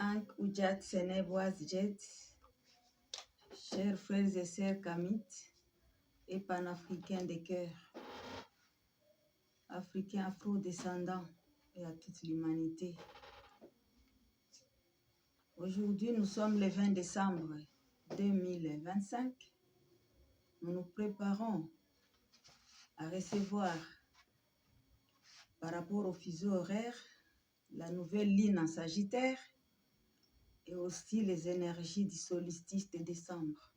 Ank Oujat Seneboaz Jet, chers frères et sœurs kamites et panafricains de cœur, africains afro-descendants et à toute l'humanité. Aujourd'hui, nous sommes le 20 décembre 2025. Nous nous préparons à recevoir, par rapport au fuseau horaire, la nouvelle lune en Sagittaire et aussi les énergies du solstice de décembre.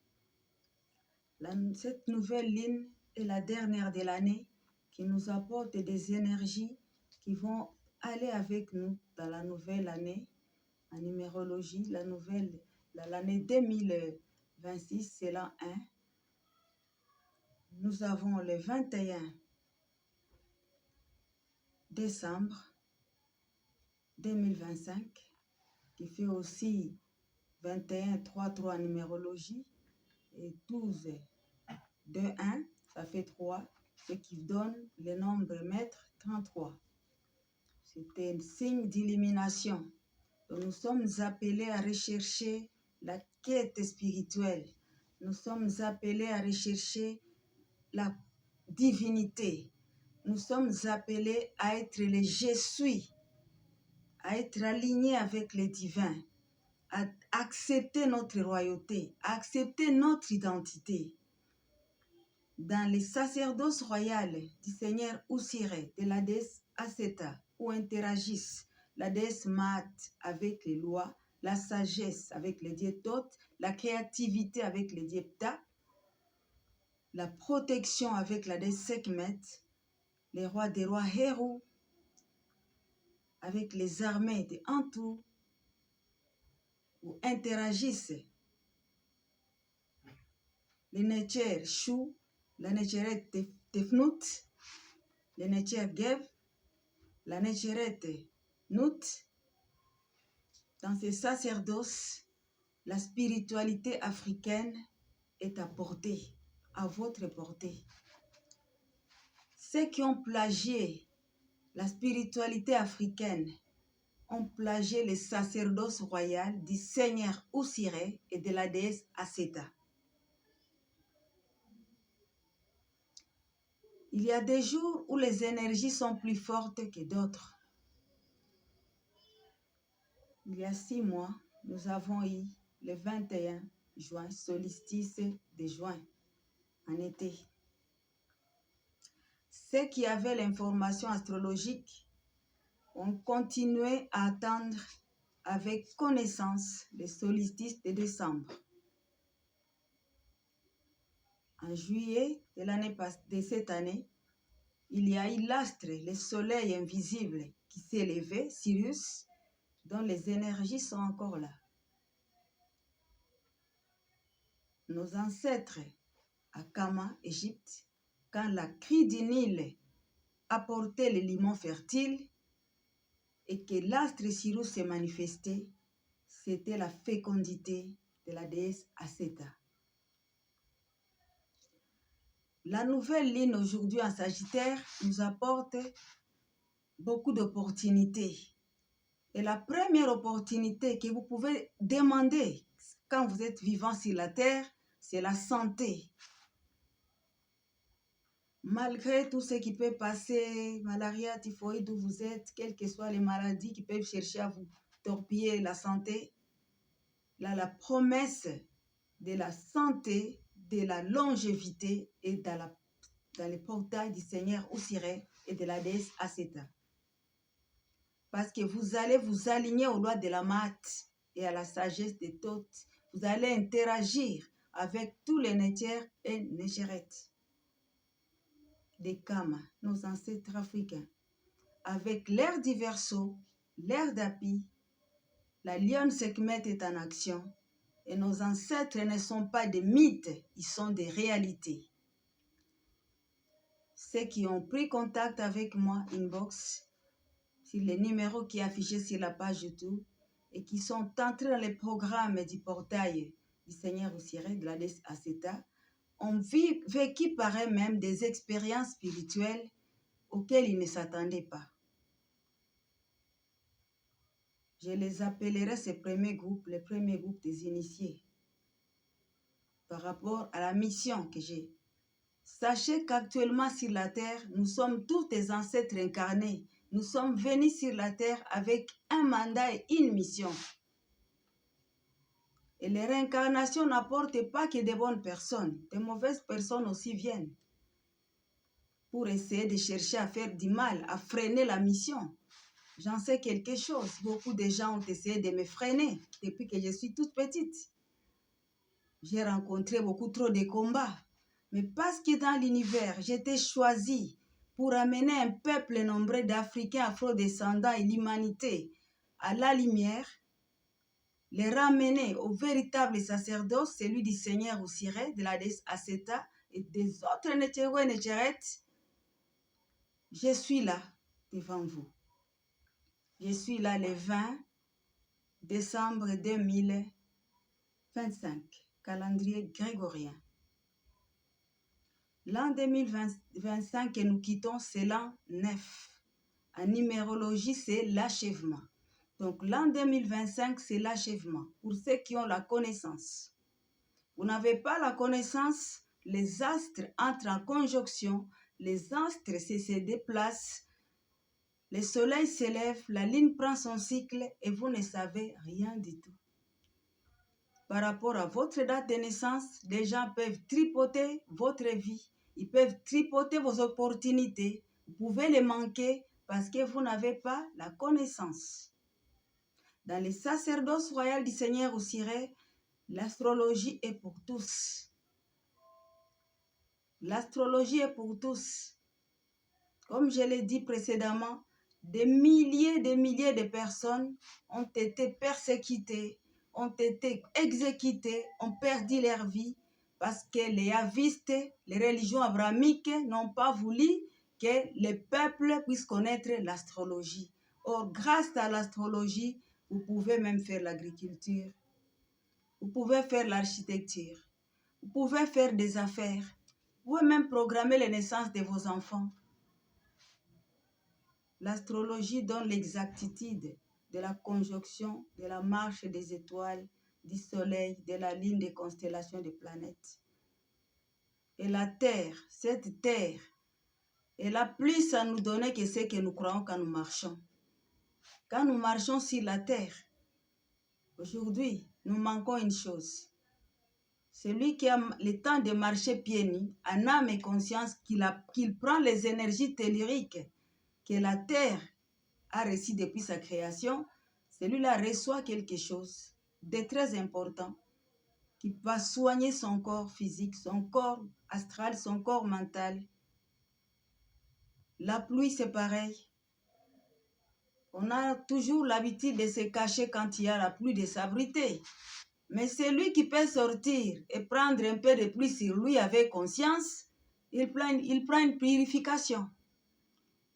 Cette nouvelle lune est la dernière de l'année qui nous apporte des énergies qui vont aller avec nous dans la nouvelle année en numérologie. L'année 2026, c'est l'an 1. Nous avons le 21 décembre 2025 qui fait aussi 21, 3, 3 en numérologie et 12, 2, 1, ça fait 3, ce qui donne le nombre maître 33. C'est un signe d'illumination. Donc nous sommes appelés à rechercher la quête spirituelle. Nous sommes appelés à rechercher la divinité. Nous sommes appelés à être les je suis, à être alignés avec les divins, à accepter notre royauté, à accepter notre identité. Dans les sacerdoces royales du Seigneur Osiré, de la déesse Aseta, où interagissent la déesse Maat avec les lois, la sagesse avec les dieux Thoth, la créativité avec les dieux Ptah, la protection avec la déesse Sekhmet, les rois des rois Héru, avec les armées de Antu, où interagissent les Netcher Chou, la Netcheret Tefnut, les Netcher Gev, la Netcheret Nut. Dans ces sacerdoces, la spiritualité africaine est à portée, à votre portée. Ceux qui ont plagié la spiritualité africaine ont plagié les sacerdoces royales du Seigneur Osiré et de la déesse Aseta. Il y a des jours où les énergies sont plus fortes que d'autres. Il y a 6 mois, nous avons eu le 21 juin, solstice de juin, en été. Ceux qui avaient l'information astrologique ont continué à attendre avec connaissance le solstice de décembre. En juillet de cette année, il y a eu l'astre, le soleil invisible qui s'est levé, Sirius, dont les énergies sont encore là. Nos ancêtres à Kama, Égypte, quand la crie du Nil apportait les limons fertiles et que l'astre Sirius s'est manifesté, c'était la fécondité de la déesse Aseta. La nouvelle lune aujourd'hui en Sagittaire nous apporte beaucoup d'opportunités. Et la première opportunité que vous pouvez demander quand vous êtes vivant sur la terre, c'est la santé. Malgré tout ce qui peut passer, malaria, typhoïde, où vous êtes, quelles que soient les maladies qui peuvent chercher à vous torpiller la santé, là, la promesse de la santé, de la longévité est dans les portails du Seigneur Osiré et de la déesse Aseta. Parce que vous allez vous aligner aux lois de la Maat et à la sagesse de Thoth. Vous allez interagir avec tous les Netchers et Netcheret des Kama, nos ancêtres africains, avec l'ère du Verseau, l'ère d'Api. La lionne Sekhmet est en action et nos ancêtres ne sont pas des mythes, ils sont des réalités. Ceux qui ont pris contact avec moi, inbox, sur les numéros qui est affiché sur la page YouTube et qui sont entrés dans les programmes du portail du Seigneur Osiré, de la déesse Aseta, ont vécu par eux-mêmes des expériences spirituelles auxquelles ils ne s'attendaient pas. Je les appellerai ces premiers groupes, les premiers groupes des initiés, par rapport à la mission que j'ai. Sachez qu'actuellement sur la terre, nous sommes tous des ancêtres incarnés. Nous sommes venus sur la terre avec un mandat et une mission. Et les réincarnations n'apportent pas que des bonnes personnes. Des mauvaises personnes aussi viennent pour essayer de chercher à faire du mal, à freiner la mission. J'en sais quelque chose. Beaucoup de gens ont essayé de me freiner depuis que je suis toute petite. J'ai rencontré beaucoup trop de combats. Mais parce que dans l'univers, j'étais choisie pour amener un peuple nombreux d'Africains afro-descendants et l'humanité à la lumière, les ramener au véritable sacerdoce, celui du Seigneur Osiré, de la déesse Aseta et des autres Netero et Neteret, je suis là devant vous. Je suis là le 20 décembre 2025, calendrier grégorien. L'an 2025 que nous quittons, c'est l'an 9. En numérologie, c'est l'achèvement. Donc l'an 2025, c'est l'achèvement pour ceux qui ont la connaissance. Vous n'avez pas la connaissance, les astres entrent en conjonction, les astres se déplacent, le soleil s'élève, la lune prend son cycle et vous ne savez rien du tout. Par rapport à votre date de naissance, les gens peuvent tripoter votre vie, ils peuvent tripoter vos opportunités, vous pouvez les manquer parce que vous n'avez pas la connaissance. Dans le sacerdoce royal du Seigneur Osiré, l'astrologie est pour tous. L'astrologie est pour tous. Comme je l'ai dit précédemment, des milliers de personnes ont été persécutées, ont été exécutées, ont perdu leur vie parce que les yavistes, les religions abrahamiques n'ont pas voulu que les peuples puissent connaître l'astrologie. Or, grâce à l'astrologie, vous pouvez même faire l'agriculture, vous pouvez faire l'architecture, vous pouvez faire des affaires, vous pouvez même programmer les naissances de vos enfants. L'astrologie donne l'exactitude de la conjonction, de la marche des étoiles, du soleil, de la ligne des constellations des planètes. Et la Terre, cette Terre, elle a plus à nous donner que ce que nous croyons quand nous marchons. Quand nous marchons sur la Terre, aujourd'hui, nous manquons une chose. Celui qui a le temps de marcher pieds nus, en âme et conscience, qu'il prend les énergies telluriques que la Terre a reçues depuis sa création, celui-là reçoit quelque chose de très important qui va soigner son corps physique, son corps astral, son corps mental. La pluie, c'est pareil. On a toujours l'habitude de se cacher quand il y a la pluie, de s'abriter. Mais celui qui peut sortir et prendre un peu de pluie sur lui avec conscience, il prend une purification.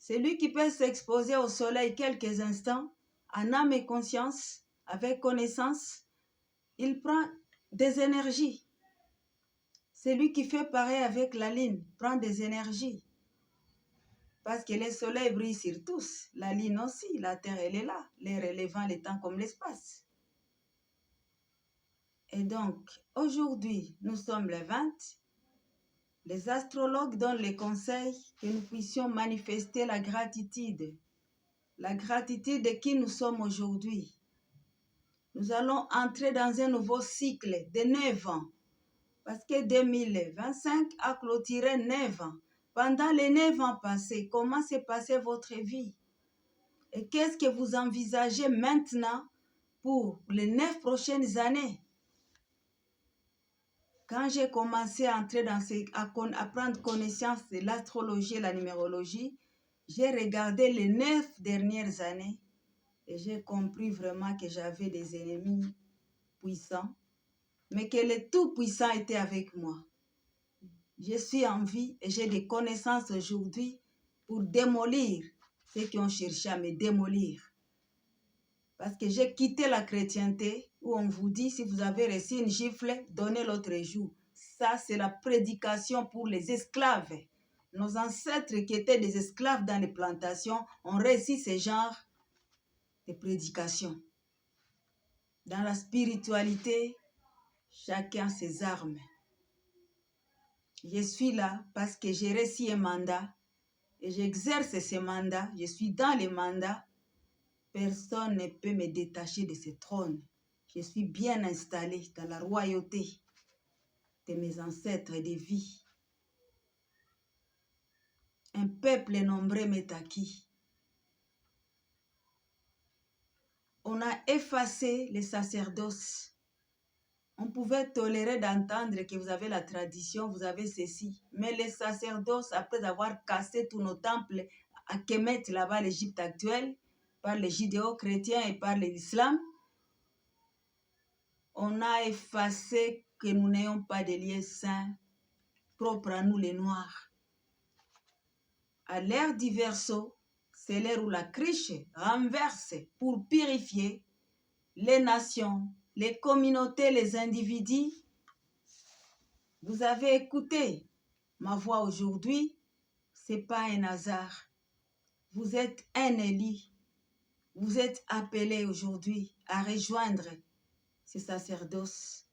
Celui qui peut s'exposer au soleil quelques instants, en âme et conscience, avec connaissance, il prend des énergies. Celui qui fait pareil avec la lune prend des énergies. Parce que le soleil brille sur tous, la lune aussi, la terre elle est là, l'air est le vent, le temps comme l'espace. Et donc, aujourd'hui, nous sommes le 20. Les astrologues donnent les conseils que nous puissions manifester la gratitude de qui nous sommes aujourd'hui. Nous allons entrer dans un nouveau cycle de 9 ans. Parce que 2025 a clôturé 9 ans. Pendant les 9 ans passés, comment s'est passée votre vie? Et qu'est-ce que vous envisagez maintenant pour les 9 prochaines années? Quand j'ai commencé à entrer à prendre connaissance de l'astrologie et la numérologie, j'ai regardé les 9 dernières années et j'ai compris vraiment que j'avais des ennemis puissants, mais que le Tout-Puissant était avec moi. Je suis en vie et j'ai des connaissances aujourd'hui pour démolir ceux qui ont cherché à me démolir. Parce que j'ai quitté la chrétienté où on vous dit si vous avez reçu une gifle, donnez l'autre jour. Ça, c'est la prédication pour les esclaves. Nos ancêtres qui étaient des esclaves dans les plantations ont reçu ce genre de prédication. Dans la spiritualité, chacun ses armes. Je suis là parce que j'ai reçu un mandat et j'exerce ce mandat. Je suis dans le mandat. Personne ne peut me détacher de ce trône. Je suis bien installé dans la royauté de mes ancêtres et de vie. Un peuple nombreux m'est acquis. On a effacé les sacerdoces. On pouvait tolérer d'entendre que vous avez la tradition, vous avez ceci. Mais les sacerdoces, après avoir cassé tous nos temples à Kemet, là-bas, l'Égypte actuelle, par les judéo-chrétiens et par l'islam, on a effacé que nous n'ayons pas de lieux saints propres à nous les Noirs. À l'ère du Verseau, c'est l'ère où la cruche renverse pour purifier les nations, les communautés, les individus. Vous avez écouté ma voix aujourd'hui, ce n'est pas un hasard. Vous êtes un élu. Vous êtes appelé aujourd'hui à rejoindre ce sacerdoce.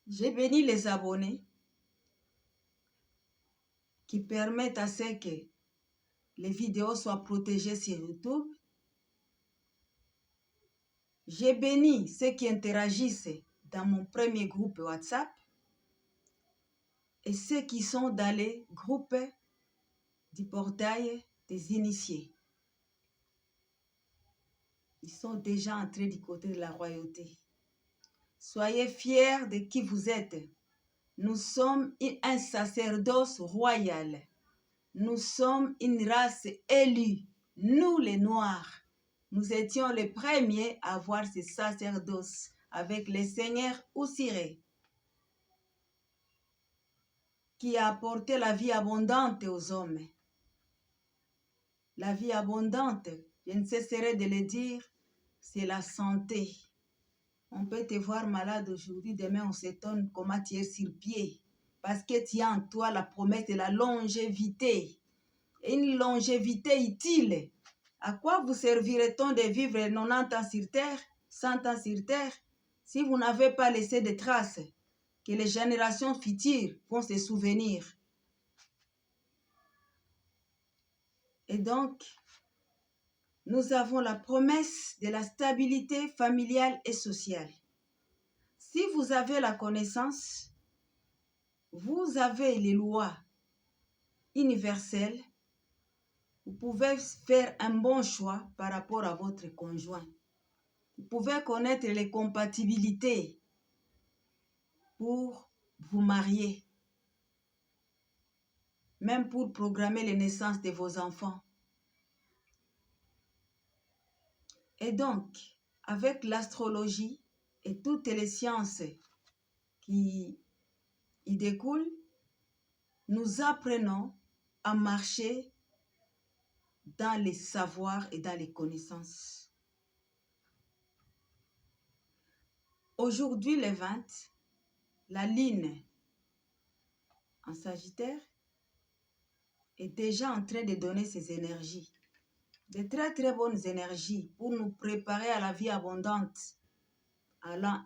J'ai béni les abonnés qui permettent à ce que les vidéos soient protégées sur YouTube. J'ai béni ceux qui interagissent dans mon premier groupe WhatsApp et ceux qui sont dans les groupes du portail des initiés. Ils sont déjà entrés du côté de la royauté. Soyez fiers de qui vous êtes. Nous sommes un sacerdoce royal. Nous sommes une race élue. Nous les Noirs. Nous étions les premiers à avoir ce sacerdoce avec le Seigneur Oussiré, qui a apporté la vie abondante aux hommes. La vie abondante, je ne cesserai de le dire, c'est la santé. On peut te voir malade aujourd'hui, demain on s'étonne comment tu es sur pied. Parce que tu as en toi la promesse de la longévité. Et une longévité utile. À quoi vous servirait-on de vivre 90 ans sur terre, 100 ans sur terre, si vous n'avez pas laissé de traces que les générations futures vont se souvenir? Et donc, nous avons la promesse de la stabilité familiale et sociale. Si vous avez la connaissance, vous avez les lois universelles, vous pouvez faire un bon choix par rapport à votre conjoint. Vous pouvez connaître les compatibilités pour vous marier, même pour programmer les naissances de vos enfants. Et donc, avec l'astrologie et toutes les sciences qui y découlent, nous apprenons à marcher dans les savoirs et dans les connaissances. Aujourd'hui, le 20, la lune en Sagittaire est déjà en train de donner ses énergies, de très très bonnes énergies pour nous préparer à la vie abondante à l'an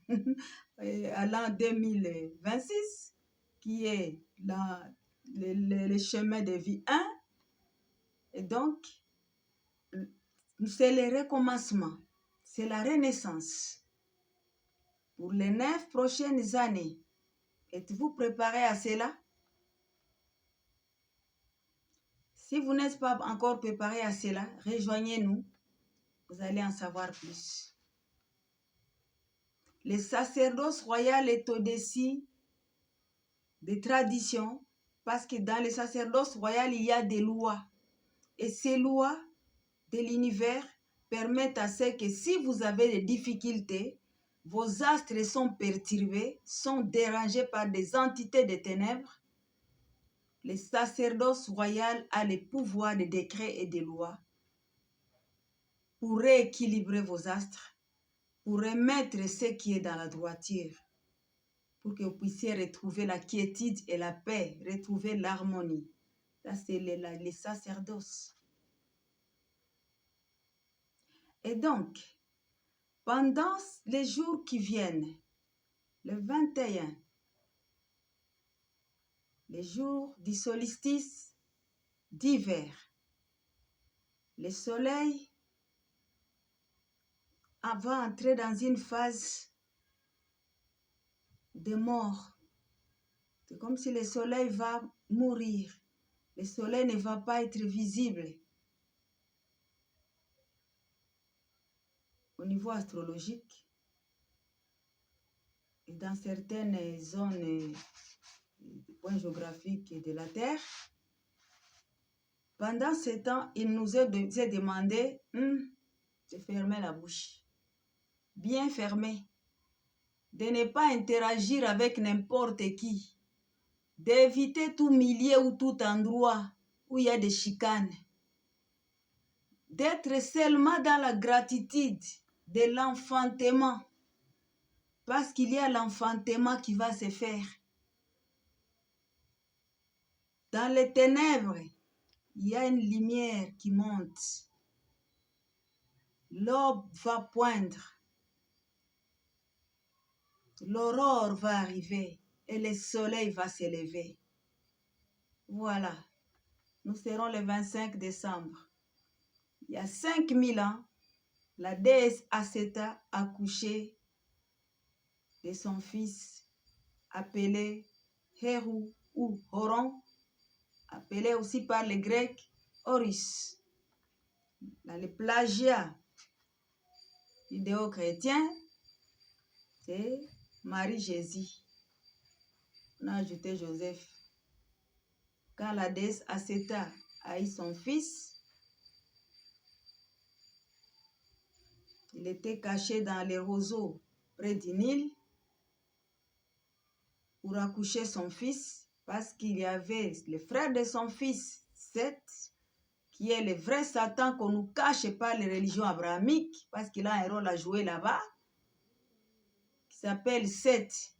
1, à l'an 2026, qui est le chemin de vie 1. Et donc, c'est le recommencement, c'est la renaissance. Pour les 9 prochaines années, êtes-vous préparé à cela? Si vous n'êtes pas encore préparé à cela, rejoignez-nous, vous allez en savoir plus. Le sacerdoce royal est au-dessus des traditions, parce que dans le sacerdoce royal, il y a des lois. Et ces lois de l'univers permettent à ce que si vous avez des difficultés, vos astres sont perturbés, sont dérangés par des entités de ténèbres, le sacerdoce royal a le pouvoir de décrets et de lois pour rééquilibrer vos astres, pour remettre ce qui est dans la droiture, pour que vous puissiez retrouver la quiétude et la paix, retrouver l'harmonie. Ça, c'est le sacerdoce. Et donc, pendant les jours qui viennent, le 21, les jours du solstice d'hiver, le soleil va entrer dans une phase de mort. C'est comme si le soleil va mourir. Le soleil ne va pas être visible. Au niveau astrologique, et dans certaines zones, points géographiques de la Terre, pendant ce temps, il nous est demandé de fermer la bouche, bien fermée, de ne pas interagir avec n'importe qui, d'éviter tout milieu ou tout endroit où il y a des chicanes, d'être seulement dans la gratitude de l'enfantement, parce qu'il y a l'enfantement qui va se faire. Dans les ténèbres, il y a une lumière qui monte. L'aube va poindre. L'aurore va arriver et le soleil va se lever. Voilà. Nous serons le 25 décembre. Il y a 5000 ans, la déesse Acéta a accouché de son fils appelé Hérou ou Horon, appelé aussi par les Grecs Horus. Dans le plagiat judéo-chrétien, c'est Marie-Jésus. On a ajouté Joseph. Quand la déesse Acéta a eu son fils, il était caché dans les roseaux près du Nil pour accoucher son fils, parce qu'il y avait le frère de son fils, Seth, qui est le vrai Satan qu'on nous cache par les religions abrahamiques, parce qu'il a un rôle à jouer là-bas, qui s'appelle Seth.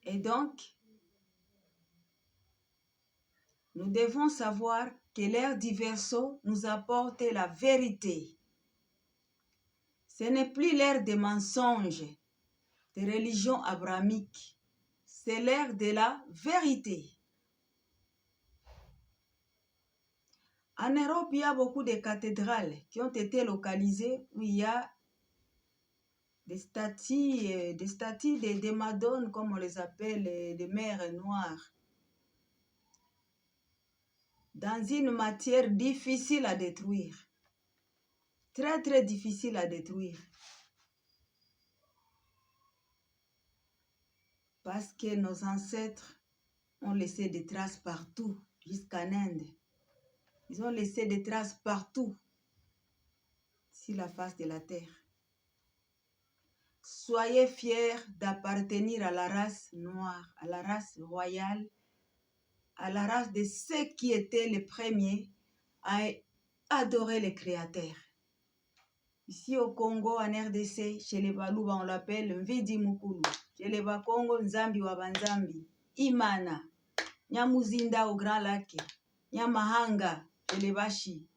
Et donc, nous devons savoir que l'ère du Verseau nous apporte la vérité. Ce n'est plus l'ère des mensonges, des religions abrahamiques. C'est l'ère de la vérité. En Europe, il y a beaucoup de cathédrales qui ont été localisées où il y a des statues de Madones, comme on les appelle, des mères noires, dans une matière difficile à détruire. Très, très difficile à détruire. Parce que nos ancêtres ont laissé des traces partout, jusqu'en Inde. Ils ont laissé des traces partout sur la face de la terre. Soyez fiers d'appartenir à la race noire, à la race royale, à la race de ceux qui étaient les premiers à adorer le Créateur. Ici au Congo, en RDC, chez les Balouba, on l'appelle Mvidi Mukulu. Chez les Bakongo, Nzambi Wabanzambi, Imana, Nyamuzinda au Grand Lac, Nyamahanga, chez les Bashi,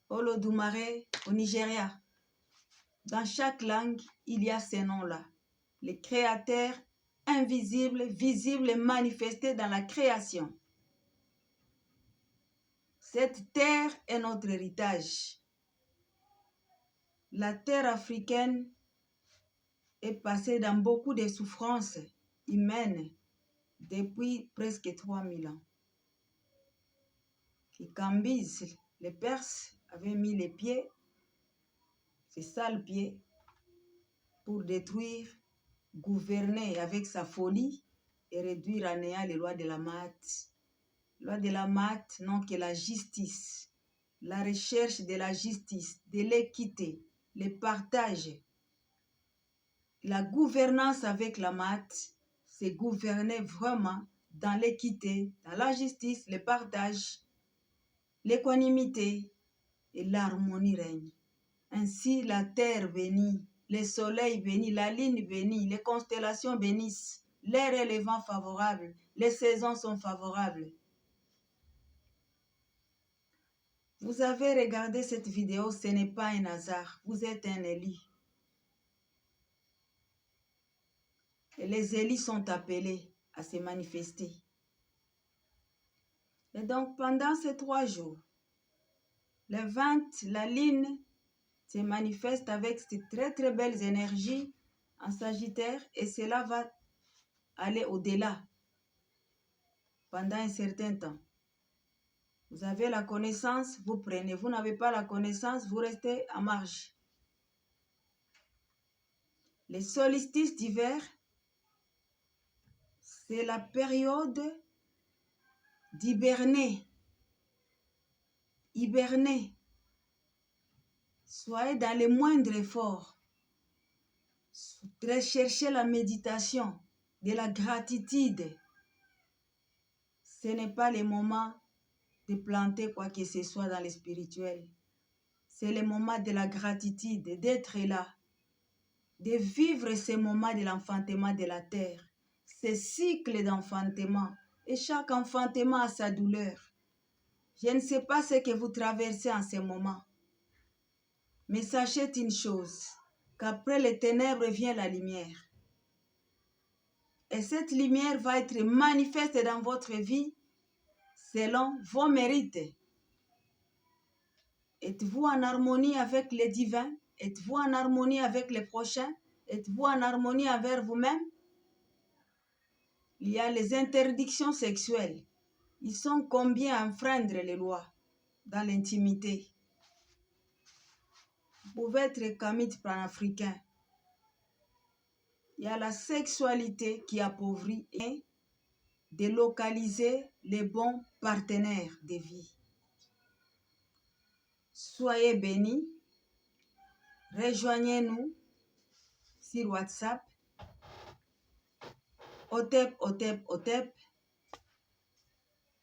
Olodumare au Nigeria. Dans chaque langue, il y a ces noms-là. Le Créateur invisible, visible et manifesté dans la création. Cette terre est notre héritage. La terre africaine est passée dans beaucoup de souffrances humaines depuis presque 3000 ans. Les Cambyses, les Perses avaient mis les pieds, ces sales pieds, pour détruire, gouverner avec sa folie et réduire à néant les lois de la Maat. Loi de la Maat, non que la justice, la recherche de la justice, de l'équité, le partage. La gouvernance avec la Maat, c'est gouverner vraiment dans l'équité, dans la justice, le partage, l'équanimité et l'harmonie règne. Ainsi, la terre bénit, le soleil bénit, la lune bénit, les constellations bénissent, l'air et le vent favorables, les saisons sont favorables. Vous avez regardé cette vidéo, ce n'est pas un hasard. Vous êtes un Élie. Et les Élis sont appelés à se manifester. Et donc, pendant ces 3 jours, le 20, la Lune se manifeste avec ces très très belles énergies en Sagittaire et cela va aller au-delà pendant un certain temps. Vous avez la connaissance, vous prenez. Vous n'avez pas la connaissance, vous restez à marge. Les solstices d'hiver, c'est la période d'hiberner. Hiberner. Soyez dans les moindres efforts. Recherchez la méditation, de la gratitude. Ce n'est pas le moment de planter quoi que ce soit dans le spirituel. C'est le moment de la gratitude, d'être là, de vivre ce moment de l'enfantement de la terre, ce cycle d'enfantement. Et chaque enfantement a sa douleur. Je ne sais pas ce que vous traversez en ce moment, mais sachez une chose, qu'après les ténèbres vient la lumière. Et cette lumière va être manifeste dans votre vie selon vos mérites. Êtes-vous en harmonie avec le divin? Êtes-vous en harmonie avec les prochains? Êtes-vous en harmonie avec vous-même? Il y a les interdictions sexuelles. Ils sont combien à enfreindre les lois dans l'intimité? Vous pouvez être kamite panafricain. Il y a la sexualité qui appauvrit et délocaliser les bons partenaires de vie. Soyez bénis. Rejoignez-nous sur WhatsApp. Otep, Otep, Otep.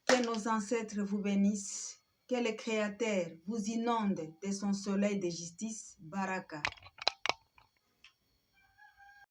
Que nos ancêtres vous bénissent. Que le Créateur vous inonde de son soleil de justice. Baraka.